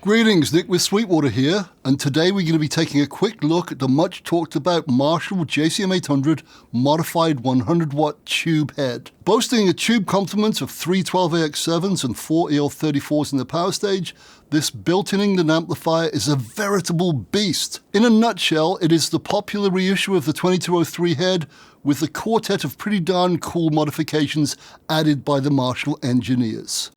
Greetings, Nick with Sweetwater here, and today we're going to be taking a quick look at the much talked about Marshall JCM800 modified 100 watt tube head. Boasting a tube complement of 3 12AX7s and 4 EL34s in the power stage, this built-in England amplifier is a veritable beast. In a nutshell, it is the popular reissue of the 2203 head with a quartet of pretty darn cool modifications added by the Marshall engineers.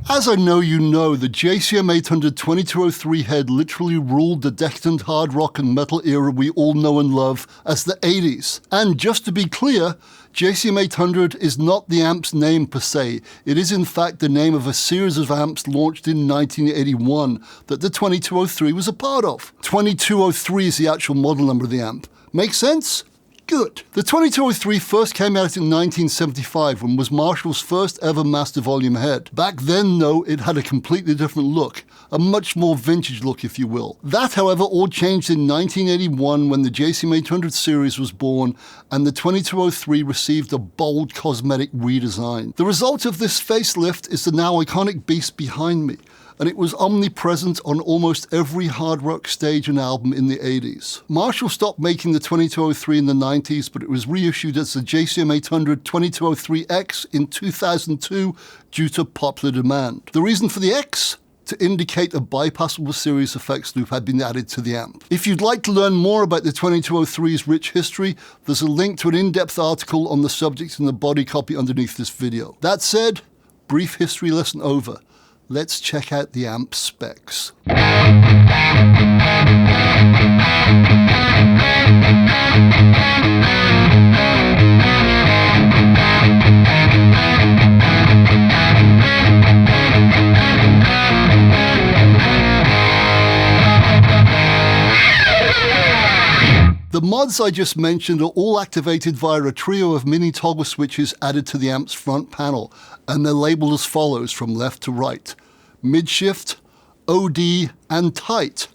As I know you know, the JCM800 2203 head literally ruled the decadent hard rock and metal era we all know and love as the 80s. And just to be clear, JCM800 is not the amp's name per se. It is in fact the name of a series of amps launched in 1981 that the 2203 was a part of. 2203 is the actual model number of the amp. Make sense? Good. The 2203 first came out in 1975 and was Marshall's first ever master volume head. Back then, though, it had a completely different look, a much more vintage look, if you will. That, however, all changed in 1981 when the JCM800 series was born and the 2203 received a bold cosmetic redesign. The result of this facelift is the now iconic beast behind me, and it was omnipresent on almost every hard rock stage and album in the 80s. Marshall stopped making the 2203 in the 90s, but it was reissued as the JCM800 2203X in 2002 due to popular demand. The reason for the X? To indicate a bypassable series effects loop had been added to the amp. If you'd like to learn more about the 2203's rich history, there's a link to an in-depth article on the subject in the body copy underneath this video. That said, brief history lesson over. Let's check out the amp specs. The mods I just mentioned are all activated via a trio of mini toggle switches added to the amp's front panel, and they're labeled as follows from left to right: mid-shift, OD, and tight.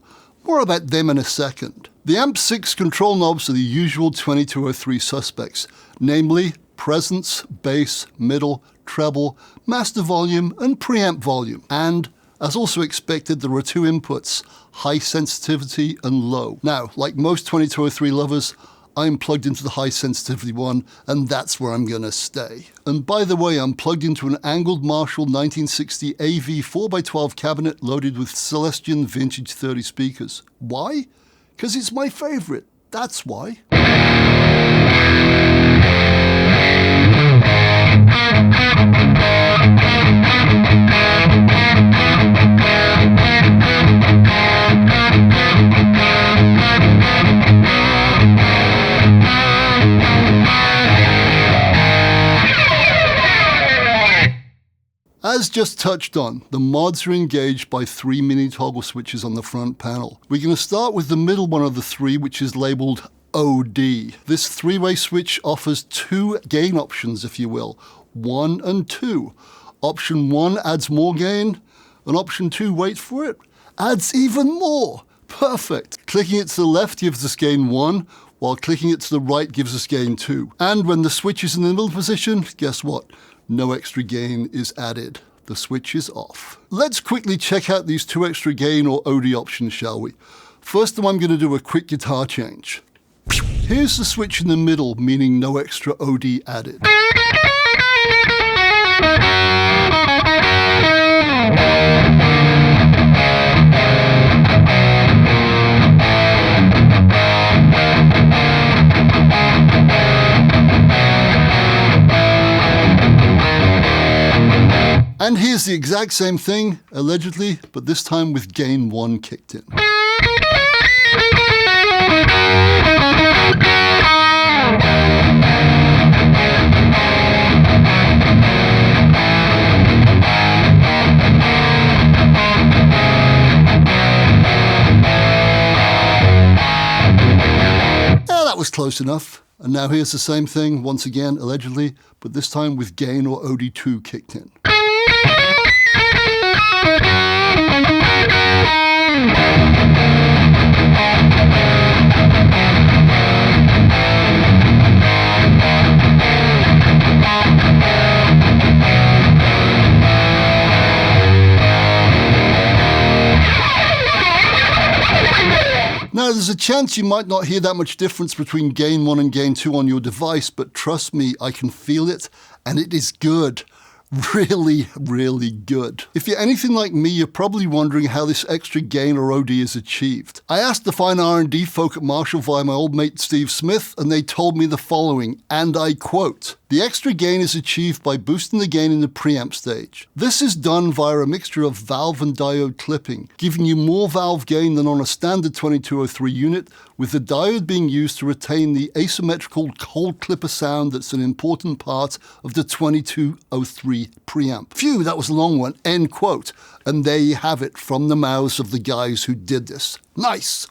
More about them in a second. The amp's 6 control knobs are the usual 2203 suspects, namely presence, bass, middle, treble, master volume, and preamp volume. And as also expected, there are 2 inputs, high sensitivity and low. Now, like most 2203 lovers, I'm plugged into the high sensitivity one, and that's where I'm gonna stay. And by the way, I'm plugged into an angled Marshall 1960 AV 4x12 cabinet loaded with Celestion Vintage 30 speakers. Why? Because it's my favorite. That's why. As just touched on, the mods are engaged by 3 mini toggle switches on the front panel. We're going to start with the middle one of the 3, which is labeled OD. This 3-way switch offers 2 gain options, if you will, 1 and 2. Option 1 adds more gain, and option 2, wait for it, adds even more. Perfect. Clicking it to the left gives us gain 1, while clicking it to the right gives us gain 2. And when the switch is in the middle position, guess what? No extra gain is added. The switch is off. Let's quickly check out these 2 extra gain or OD options, shall we? First, I'm going to do a quick guitar change. Here's the switch in the middle, meaning no extra OD added. Here's the exact same thing, allegedly, but this time with gain 1 kicked in. That was close enough. And now here's the same thing, once again, allegedly, but this time with gain or OD2 kicked in. Now, there's a chance you might not hear that much difference between gain 1 and gain 2 on your device, but trust me, I can feel it, and it is good. Really, really good. If you're anything like me, you're probably wondering how this extra gain or OD is achieved. I asked the fine R&D folk at Marshall via my old mate Steve Smith, and they told me the following, and I quote, "The extra gain is achieved by boosting the gain in the preamp stage. This is done via a mixture of valve and diode clipping, giving you more valve gain than on a standard 2203 unit, with the diode being used to retain the asymmetrical cold clipper sound that's an important part of the 2203 preamp." Phew, that was a long one, end quote. And there you have it from the mouths of the guys who did this. Nice!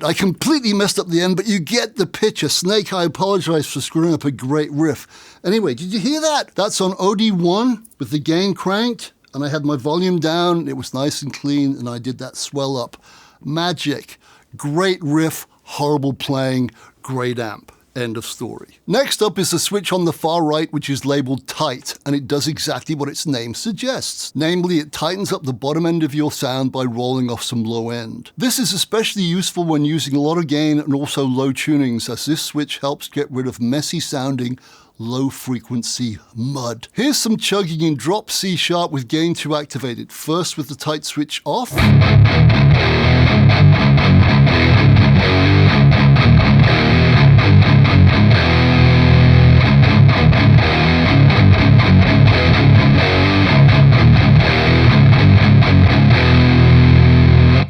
I completely messed up the end, but you get the picture. Snake, I apologize for screwing up a great riff. Anyway, did you hear that? That's on OD1 with the gain cranked, and I had my volume down. It was nice and clean, and I did that swell up. Magic. Great riff, horrible playing, great amp. End of story. Next up is the switch on the far right, which is labeled tight, and it does exactly what its name suggests. Namely, it tightens up the bottom end of your sound by rolling off some low end. This is especially useful when using a lot of gain and also low tunings, as this switch helps get rid of messy sounding low frequency mud. Here's some chugging in drop C sharp with gain 2 activated. First with the tight switch off.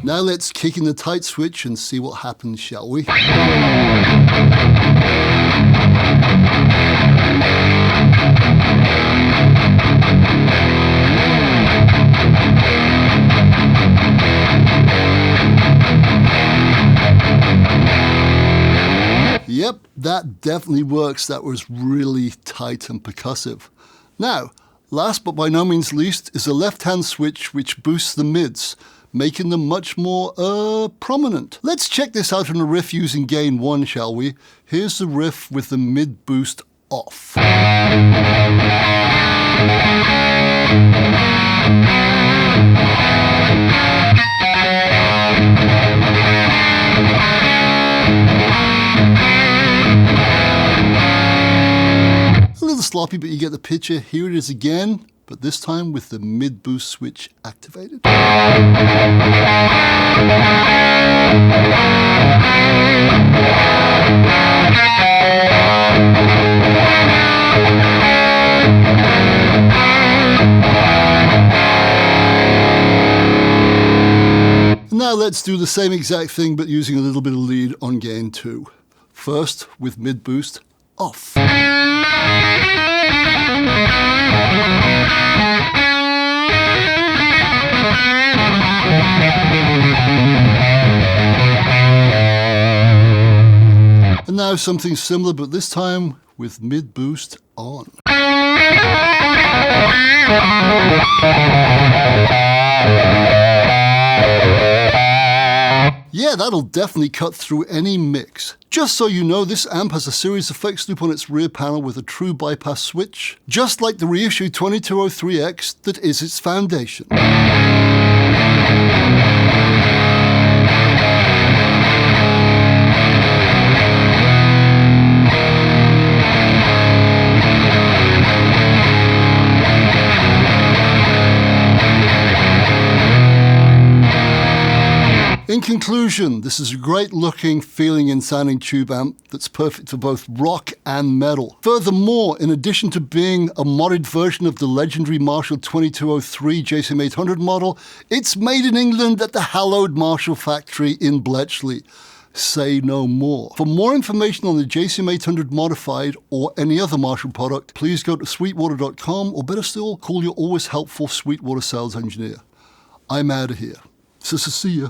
Now let's kick in the tight switch and see what happens, shall we? Yep, that definitely works. That was really tight and percussive. Now, last but by no means least is a left-hand switch which boosts the mids, making them much more, prominent. Let's check this out on a riff using gain 1, shall we? Here's the riff with the mid boost off. A little sloppy, but you get the picture. Here it is again, but this time with the mid boost switch activated. Now let's do the same exact thing, but using a little bit of lead on gain 2. First with mid boost off. And now something similar, but this time with mid boost on. Yeah, that'll definitely cut through any mix. Just so you know, this amp has a series effects loop on its rear panel with a true bypass switch, just like the reissue 2203X that is its foundation. In conclusion, this is a great looking, feeling and sounding tube amp that's perfect for both rock and metal. Furthermore, in addition to being a modded version of the legendary Marshall 2203 JCM800 model, it's made in England at the hallowed Marshall factory in Bletchley. Say no more. For more information on the JCM800 Modified or any other Marshall product, please go to sweetwater.com, or better still, call your always helpful Sweetwater sales engineer. I'm out of here. So see ya.